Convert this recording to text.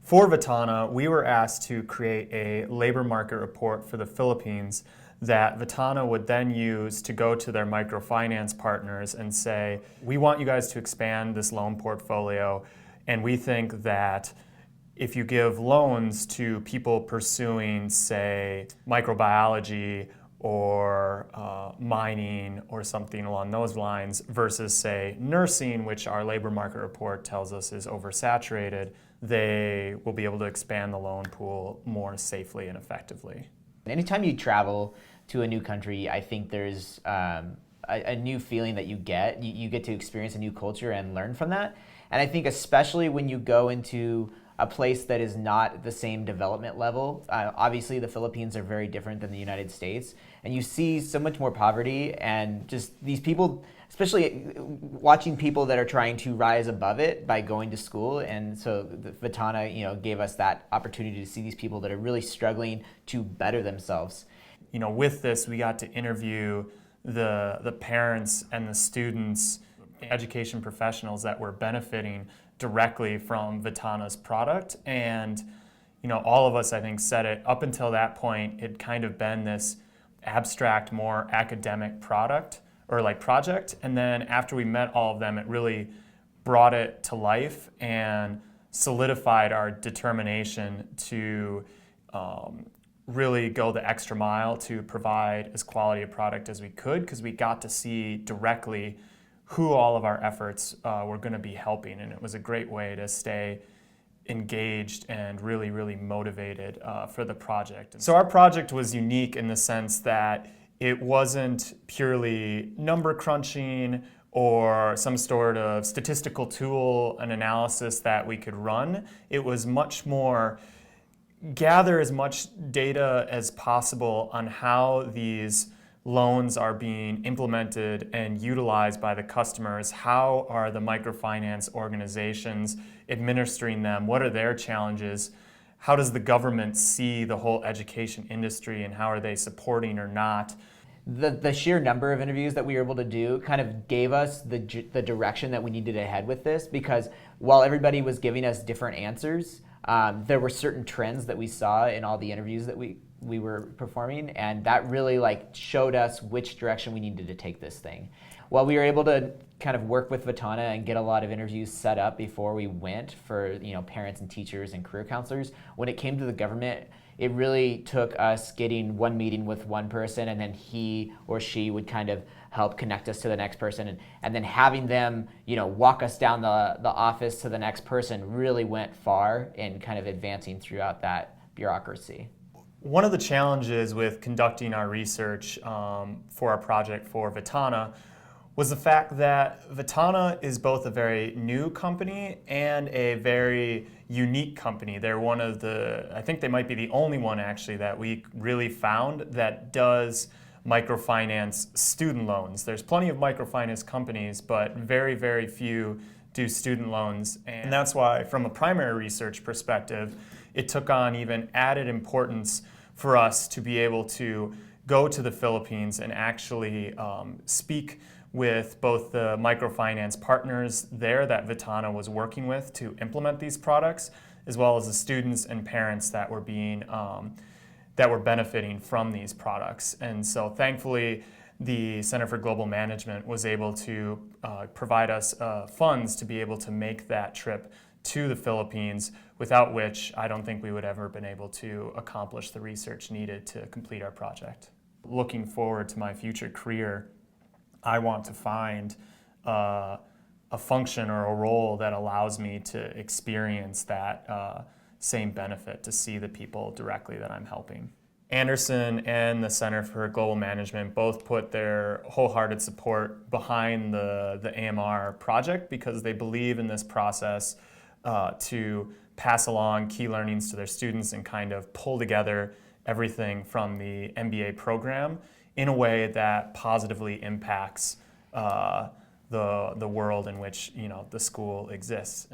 For Vittana, we were asked to create a labor market report for the Philippines that Vittana would then use to go to their microfinance partners and say, we want you guys to expand this loan portfolio, and we think that if you give loans to people pursuing, say, microbiology or mining or something along those lines versus, say, nursing, which our labor market report tells us is oversaturated, they will be able to expand the loan pool more safely and effectively. Anytime you travel to a new country, I think there's a new feeling that you get. You get to experience a new culture and learn from that. And I think especially when you go into a place that is not the same development level. Obviously, the Philippines are very different than the United States, and you see so much more poverty and just these people, especially watching people that are trying to rise above it by going to school. And so the Vittana, gave us that opportunity to see these people that are really struggling to better themselves. With this, we got to interview the parents and the students, education professionals that were benefiting directly from Vittana's product. And all of us, I think, said it up until that point, it kind of been this abstract, more academic product or project. And then after we met all of them, it really brought it to life and solidified our determination to really go the extra mile to provide as quality a product as we could, because we got to see directly who all of our efforts were going to be helping, and it was a great way to stay engaged and really, really motivated for the project. So our project was unique in the sense that it wasn't purely number crunching or some sort of statistical tool, an analysis that we could run. It was much more gather as much data as possible on how these loans are being implemented and utilized by the customers. How are the microfinance organizations administering them? What are their challenges? How does the government see the whole education industry, and how are they supporting or not? The sheer number of interviews that we were able to do kind of gave us the direction that we needed to head with this, because while everybody was giving us different answers, there were certain trends that we saw in all the interviews that we were performing, and that really showed us which direction we needed to take this thing. While we were able to kind of work with Vittana and get a lot of interviews set up before we went for parents and teachers and career counselors, when it came to the government, it really took us getting one meeting with one person, and then he or she would kind of help connect us to the next person, and then having them walk us down the office to the next person really went far in kind of advancing throughout that bureaucracy. One of the challenges with conducting our research for our project for Vittana was the fact that Vittana is both a very new company and a very unique company. They're one of I think they might be the only one actually that we really found that does microfinance student loans. There's plenty of microfinance companies, but very, very few do student loans. And that's why, from a primary research perspective, it took on even added importance for us to be able to go to the Philippines and actually speak with both the microfinance partners there that Vittana was working with to implement these products, as well as the students and parents that were benefiting from these products. And so thankfully, the Center for Global Management was able to provide us funds to be able to make that trip to the Philippines, without which I don't think we would ever been able to accomplish the research needed to complete our project. Looking forward to my future career, I want to find a function or a role that allows me to experience that same benefit, to see the people directly that I'm helping. Anderson and the Center for Global Management both put their wholehearted support behind the AMR project, because they believe in this process to pass along key learnings to their students and kind of pull together everything from the MBA program in a way that positively impacts the world in which the school exists.